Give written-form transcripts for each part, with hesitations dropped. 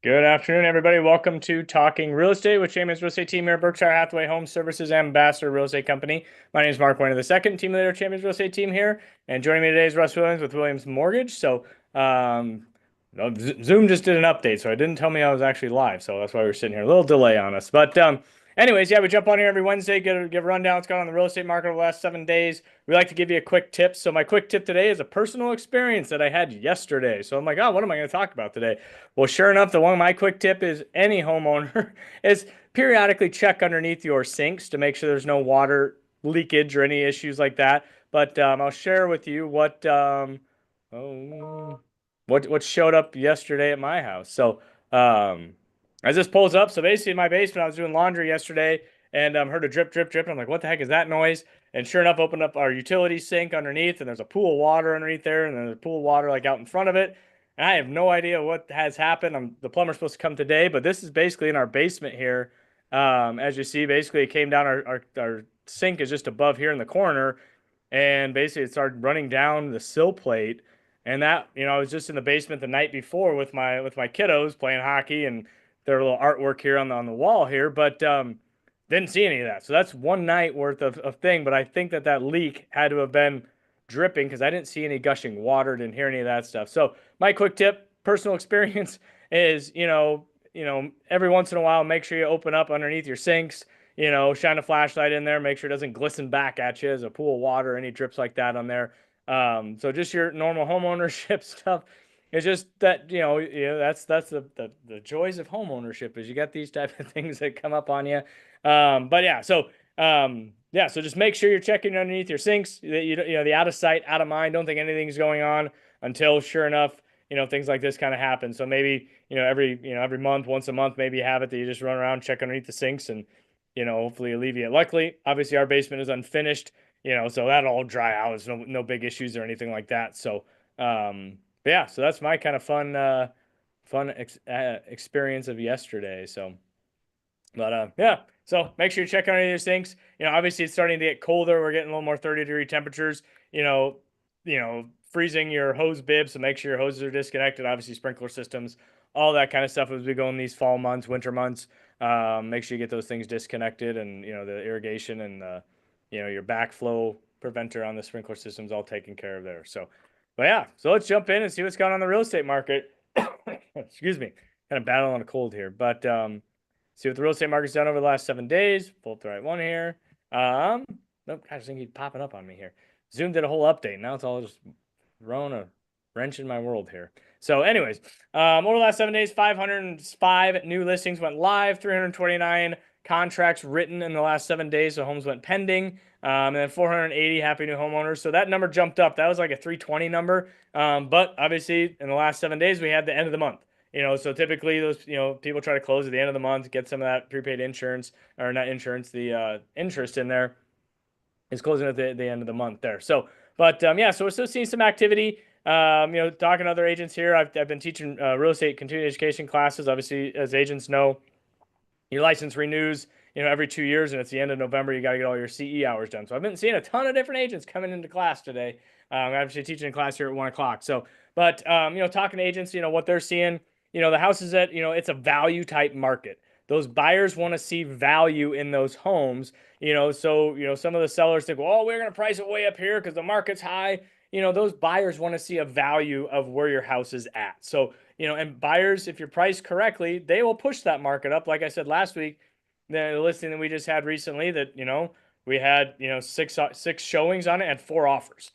Good afternoon, everybody. Welcome to Talking Real Estate with James Real Estate Team here, Berkshire Hathaway Home Services Ambassador Real Estate Company. My name is Mark Wehner, the second team leader of Champions Real Estate Team here, and joining me today is Russ Williams with Williams Mortgage. Um, Zoom just did an update, so it didn't tell me I was actually live, so that's why we're sitting here. A little delay on us, but anyways, yeah, we jump on here every Wednesday, give a rundown what's going on in the real estate market over the last 7 days. We like to give you a quick tip. So my quick tip today is a personal experience that I had yesterday. So I'm like, oh, what am I going to talk about today? Well, sure enough, the one my quick tip is any homeowner is periodically check underneath your sinks to make sure there's no water leakage or any issues like that. But I'll share with you oh, what showed up yesterday at my house. So as this pulls up, so basically in my basement, I was doing laundry yesterday and heard a drip, drip, drip. And I'm like, what the heck is that noise? And sure enough, opened up our utility sink underneath, and there's a pool of water underneath there, and there's a pool of water like out in front of it. And I have no idea what has happened. The plumber's supposed to come today, but this is basically in our basement here. As you see, basically it came down. Our sink is just above here in the corner, and basically it started running down the sill plate. And that, I was just in the basement the night before with my kiddos playing hockey and their little artwork here on the wall here, but didn't see any of that. So that's one night worth of thing. But I think that leak had to have been dripping because I didn't see any gushing water, didn't hear any of that stuff. So my quick tip, personal experience, is every once in a while, make sure you open up underneath your sinks. Shine a flashlight in there, make sure it doesn't glisten back at you as a pool of water, any drips like that on there. So just your normal home ownership stuff. It's just that that's the joys of home ownership is you got these type of things that come up on you. But so just make sure you're checking underneath your sinks. That the out of sight, out of mind. Don't think anything's going on until sure enough things like this kind of happen. So maybe every month, once a month, maybe you have it that you just run around check underneath the sinks and hopefully alleviate. Luckily, obviously our basement is unfinished. So that'll all dry out. There's no big issues or anything like that. So but yeah, so that's my kind of fun experience of yesterday. So, but yeah, so make sure you check on any of these things. Obviously it's starting to get colder. We're getting a little more 30-degree temperatures. Freezing your hose bib, so make sure your hoses are disconnected. Obviously sprinkler systems, all that kind of stuff as we go in these fall months, winter months. Make sure you get those things disconnected, and the irrigation and your backflow preventer on the sprinkler system's all taken care of there. So, but yeah, so let's jump in and see what's going on in the real estate market. Excuse me, kind of battling a cold here, but see what the real estate market's done over the last 7 days. Pull up the right one here. Nope, gosh, I think he's popping up on me here. Zoom did a whole update. Now it's all just throwing a wrench in my world here. So, anyways, over the last 7 days, 505 new listings went live, 329 contracts written in the last 7 days. So homes went pending. And then 480 happy new homeowners. So that number jumped up. That was like a 320 number. But obviously, in the last 7 days, we had the end of the month. So typically those, people try to close at the end of the month, get some of that prepaid insurance, or not insurance, the interest in there is closing at the end of the month there. So, but yeah, so we're still seeing some activity. Talking to other agents here, I've been teaching real estate continuing education classes. Obviously, as agents know, your license renews, every 2 years, and it's the end of November. You got to get all your CE hours done. So I've been seeing a ton of different agents coming into class today. I'm actually teaching a class here at 1 o'clock. So, but talking to agents, what they're seeing, the houses that, it's a value type market. Those buyers want to see value in those homes, so, some of the sellers think, well, we're going to price it way up here because the market's high. Those buyers want to see a value of where your house is at. So, and buyers, if you're priced correctly, they will push that market up. Like I said last week, the listing that we just had recently that, we had, six showings on it and 4 offers.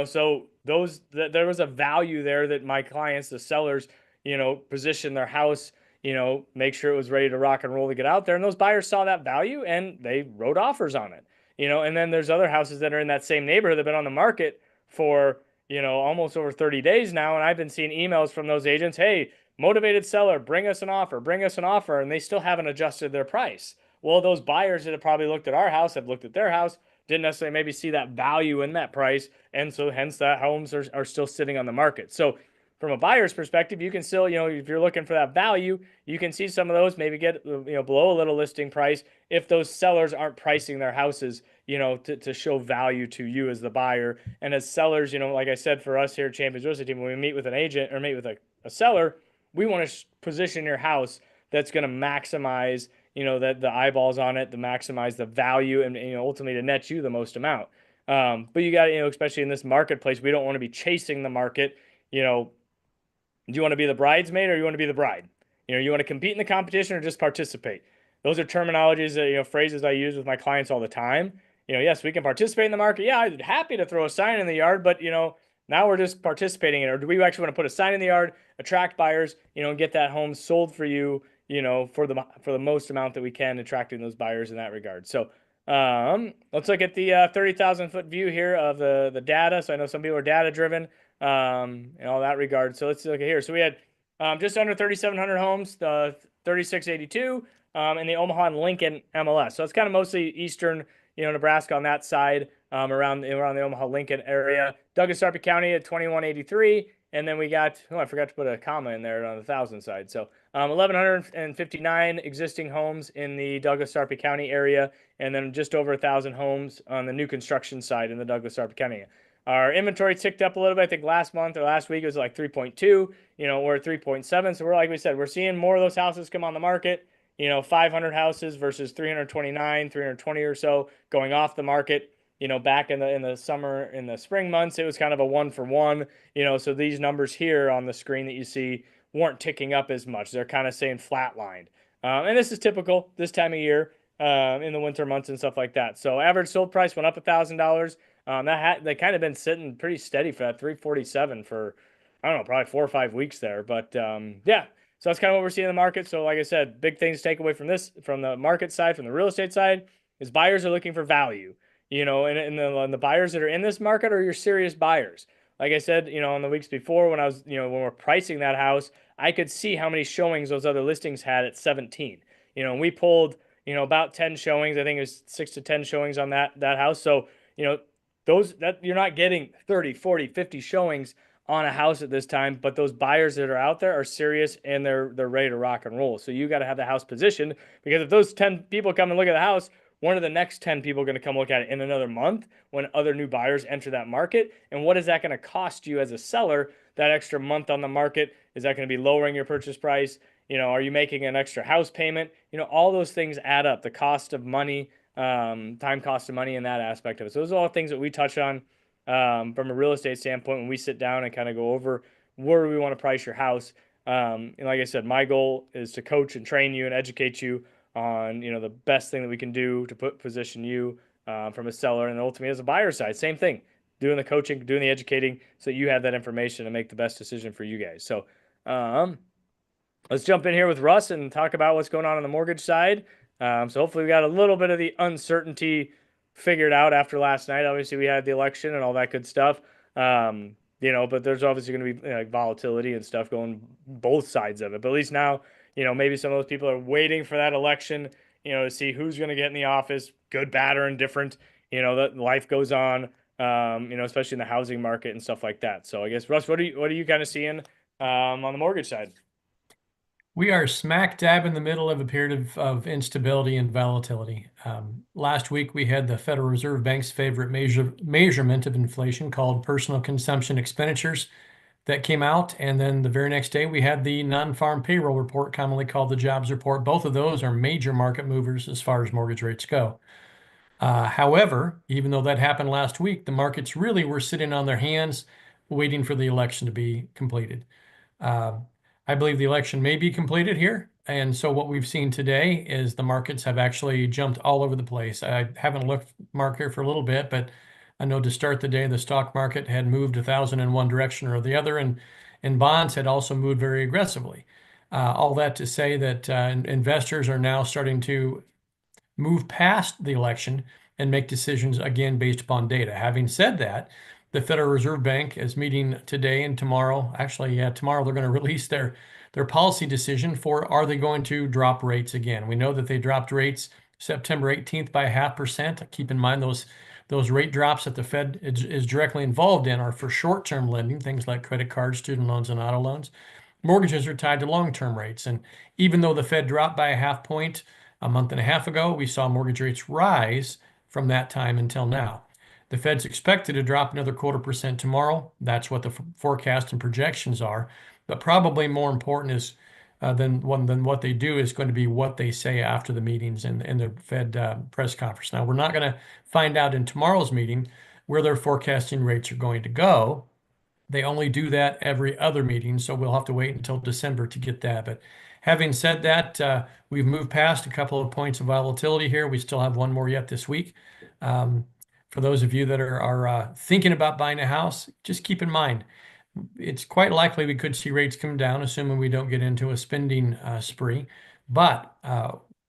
So there was a value there that my clients, the sellers, position their house, make sure it was ready to rock and roll to get out there. And those buyers saw that value and they wrote offers on it. And then there's other houses that are in that same neighborhood that have been on the market for, almost over 30 days now. And I've been seeing emails from those agents, hey, motivated seller, bring us an offer, bring us an offer. And they still haven't adjusted their price. Well, those buyers that have probably looked at our house have looked at their house, didn't necessarily maybe see that value in that price. And so hence that homes are still sitting on the market. So from a buyer's perspective, you can still, if you're looking for that value, you can see some of those maybe get, below a little listing price if those sellers aren't pricing their houses, to show value to you as the buyer. And as sellers, like I said, for us here at Champions Real Estate Team, when we meet with an agent or meet with a seller, we want to position your house that's going to maximize, that the eyeballs on it, to maximize the value, and ultimately to net you the most amount. But you got, especially in this marketplace, we don't want to be chasing the market. You know, do you want to be the bridesmaid or you want to be the bride? You want to compete in the competition or just participate? Those are terminologies that, phrases I use with my clients all the time. Yes, we can participate in the market. Yeah, I'm happy to throw a sign in the yard, but now we're just participating in it. Or do we actually want to put a sign in the yard, attract buyers, and get that home sold for you, for the most amount that we can, attracting those buyers in that regard. So let's look at the 30,000 foot view here of the data. So I know some people are data driven in all that regard. So let's look at here. So we had just under 3,700 homes, 3,682 in the Omaha and Lincoln MLS. So it's kind of mostly eastern, Nebraska on that side, around the Omaha Lincoln area. Douglas Sarpy County at 2,183, and then we got, I forgot to put a comma in there on the 1,000 side. So 1,159 existing homes in the Douglas Sarpy County area, and then just over 1,000 homes on the new construction side in the Douglas Sarpy County. Our inventory ticked up a little bit. I think last month or last week it was like 3.2. We're at 3.7. So we're, like we said, we're seeing more of those houses come on the market. 500 houses versus 329, 320 or so going off the market. Back in the summer, in the spring months, it was kind of a 1-for-1. So these numbers here on the screen that you see weren't ticking up as much. They're kind of saying flatlined. And this is typical this time of year in the winter months and stuff like that. So average sold price went up $1,000. They kind of been sitting pretty steady for that 347 for, I don't know, probably 4 or 5 weeks there. But yeah, so that's kind of what we're seeing in the market. So like I said, big things to take away from this, from the market side, from the real estate side, is buyers are looking for value. And the buyers that are in this market are your serious buyers. Like I said, on the weeks before when I was, when we're pricing that house, I could see how many showings those other listings had at 17. And we pulled, about 10 showings. I think it was 6 to 10 showings on that house. So, those that you're not getting 30, 40, 50 showings on a house at this time, but those buyers that are out there are serious and they're ready to rock and roll. So you got to have the house positioned, because if those 10 people come and look at the house, one of the next 10 people are going to come look at it in another month when other new buyers enter that market. And what is that going to cost you as a seller, that extra month on the market? Is that going to be lowering your purchase price? Are you making an extra house payment? All those things add up. The cost of money, time cost of money, and that aspect of it. So those are all things that we touch on from a real estate standpoint when we sit down and kind of go over where do we want to price your house. And like I said, my goal is to coach and train you and educate you on the best thing that we can do to position you from a seller, and ultimately as a buyer side, same thing, doing the coaching, doing the educating, so you have that information to make the best decision for you guys. So let's jump in here with Russ and talk about what's going on the mortgage side. So hopefully we got a little bit of the uncertainty figured out after last night. Obviously we had the election and all that good stuff. But there's obviously going to be volatility and stuff going both sides of it. But at least now, maybe some of those people are waiting for that election, to see who's going to get in the office, good, bad, or indifferent. That life goes on, especially in the housing market and stuff like that. So I guess, Russ, what are you kind of seeing on the mortgage side? We are smack dab in the middle of a period of instability and volatility. Last week, we had the Federal Reserve Bank's favorite measurement of inflation called personal consumption expenditures that came out. And then the very next day, we had the non-farm payroll report, commonly called the jobs report. Both of those are major market movers as far as mortgage rates go. However, even though that happened last week, the markets really were sitting on their hands waiting for the election to be completed. I believe the election may be completed here. And so what we've seen today is the markets have actually jumped all over the place. I haven't looked, Mark, here for a little bit, but I know to start the day, the stock market had moved 1,000 in one direction or the other, and bonds had also moved very aggressively. All that to say that investors are now starting to move past the election and make decisions again based upon data. Having said that, the Federal Reserve Bank is meeting today and tomorrow. Actually, yeah, tomorrow they're going to release their policy decision for, are they going to drop rates again? We know that they dropped rates September 18th by 0.5%. Keep in mind those rate drops that the Fed is directly involved in are for short-term lending, things like credit cards, student loans, and auto loans. Mortgages are tied to long-term rates. And even though the Fed dropped by 0.5 point a month and a half ago, we saw mortgage rates rise from that time until now. The Fed's expected to drop another 0.25% tomorrow. That's what the forecast and projections are. But probably more important is than what they do is going to be what they say after the meetings and the Fed press conference. Now, we're not going to find out in tomorrow's meeting where their forecasting rates are going to go. They only do that every other meeting, so we'll have to wait until December to get that. But having said that, we've moved past a couple of points of volatility here. We still have one more yet this week. Um, for those of you that are thinking about buying a house, just keep in mind it's quite likely we could see rates come down, assuming we don't get into a spending spree. But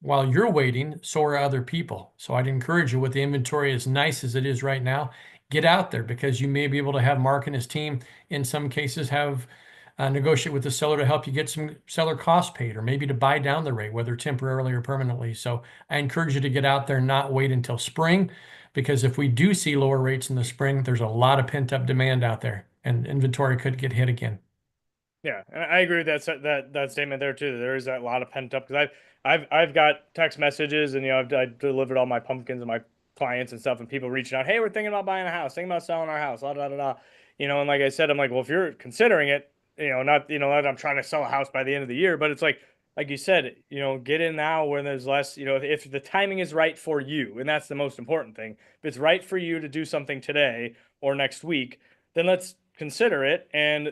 while you're waiting, so are other people. So I'd encourage you, with the inventory as nice as it is right now, get out there because you may be able to have Mark and his team, in some cases, have negotiate with the seller to help you get some seller costs paid, or maybe to buy down the rate, whether temporarily or permanently. So I encourage you to get out there and not wait until spring, because if we do see lower rates in the spring, there's a lot of pent-up demand out there, and inventory could get hit again. Yeah, and I agree with that statement there too. There is that lot of pent up because I've got text messages and I delivered all my pumpkins and my clients and stuff and people reaching out. Hey, we're thinking about buying a house, thinking about selling our house, da da da da. And like I said, I'm like, well, if you're considering it, not that I'm trying to sell a house by the end of the year, but it's like you said, get in now when there's less. If the timing is right for you, and that's the most important thing. If it's right for you to do something today or next week, then let's consider it. And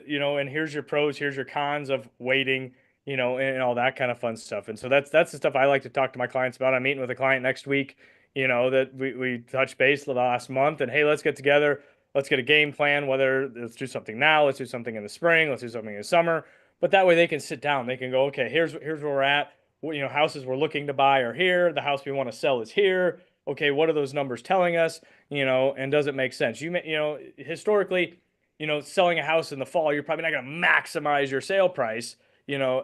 here's your pros, here's your cons of waiting, and all that kind of fun stuff. And so that's the stuff I like to talk to my clients about. I'm meeting with a client next week, that we touched base the last month, and hey, let's get together, let's get a game plan, whether let's do something now, let's do something in the spring, let's do something in the summer. But that way they can sit down, they can go, okay, here's where we're at. Houses we're looking to buy are here, the house we want to sell is here. Okay, what are those numbers telling us? And does it make sense? Historically, selling a house in the fall, you're probably not going to maximize your sale price,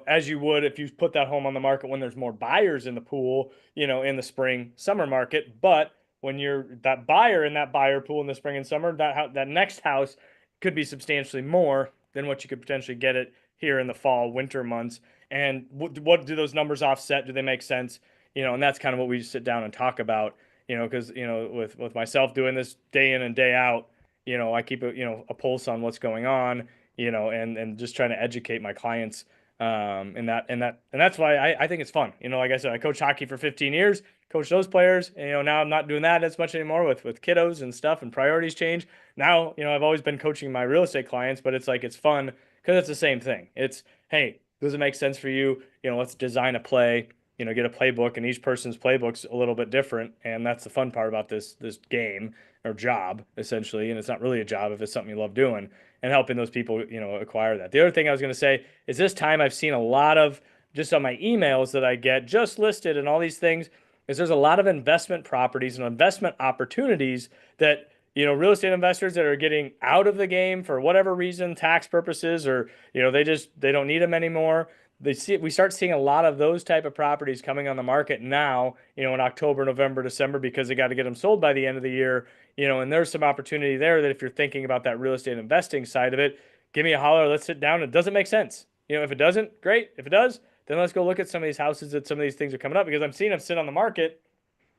as you would if you put that home on the market when there's more buyers in the pool, in the spring, summer market. But when you're that buyer in that buyer pool in the spring and summer, that next house could be substantially more than what you could potentially get it here in the fall, winter months. And what do those numbers offset? Do they make sense? And that's kind of what we sit down and talk about, because, with myself doing this day in and day out, I keep a pulse on what's going on, and just trying to educate my clients, and that's why I think it's fun. Like I said, I coach hockey for 15 years, coach those players, and now I'm not doing that as much anymore with kiddos and stuff, and priorities change. Now, I've always been coaching my real estate clients, but it's fun because it's the same thing. It's, hey, does it make sense for you? Let's design a play, get a playbook, and each person's playbook's a little bit different, and that's the fun part about this game or job, essentially. And it's not really a job if it's something you love doing, and helping those people, acquire that. The other thing I was going to say is this time I've seen a lot of, just on my emails that I get just listed and all these things, is there's a lot of investment properties and investment opportunities that, real estate investors that are getting out of the game for whatever reason, tax purposes, or, they don't need them anymore. We start seeing a lot of those type of properties coming on the market now, in October, November, December, because they got to get them sold by the end of the year. And there's some opportunity there that if you're thinking about that real estate investing side of it, give me a holler. Let's sit down. It doesn't make sense. If it doesn't, great. If it does, then let's go look at some of these houses that some of these things are coming up, because I'm seeing them sit on the market,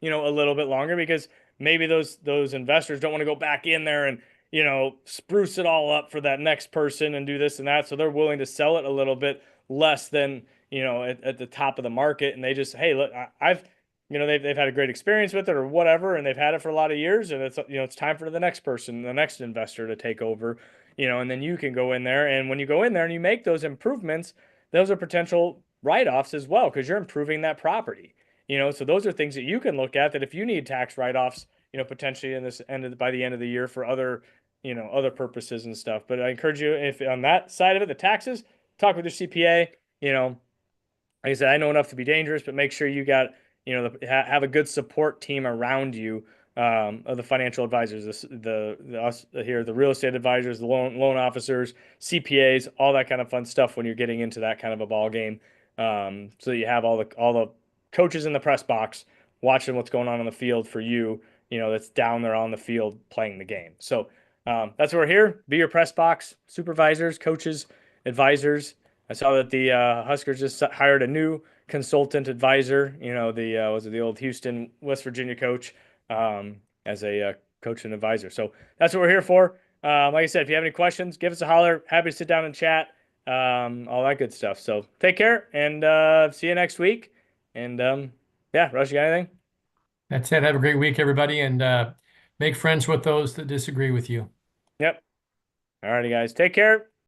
a little bit longer, because maybe those investors don't want to go back in there and, spruce it all up for that next person and do this and that. So they're willing to sell it a little bit less than, at the top of the market. And they just, hey, look, I've, they've had a great experience with it or whatever, and they've had it for a lot of years, and it's time for the next person, the next investor to take over, and then you can go in there. And when you go in there and you make those improvements, those are potential write-offs as well, because you're improving that property. So those are things that you can look at, that if you need tax write-offs, potentially in this by the end of the year for other, other purposes and stuff. But I encourage you, if on that side of it, the taxes, talk with your CPA. Like I said, I know enough to be dangerous, but make sure you got, have a good support team around you, of the financial advisors, the us here, the real estate advisors, the loan officers, CPAs, all that kind of fun stuff when you're getting into that kind of a ball game. So that you have all the coaches in the press box watching what's going on the field for you, that's down there on the field playing the game. So that's why we're here. Be your press box supervisors, coaches, advisors. I saw that the Huskers just hired a new consultant advisor. Was it the old Houston, West Virginia coach, as a coach and advisor. So that's what we're here for. Like I said, if you have any questions, give us a holler. Happy to sit down and chat. all that good stuff. So take care and see you next week. And yeah, Rush, you got anything? That's it. Have a great week, everybody, and make friends with those that disagree with you. Yep. All righty, guys. Take care.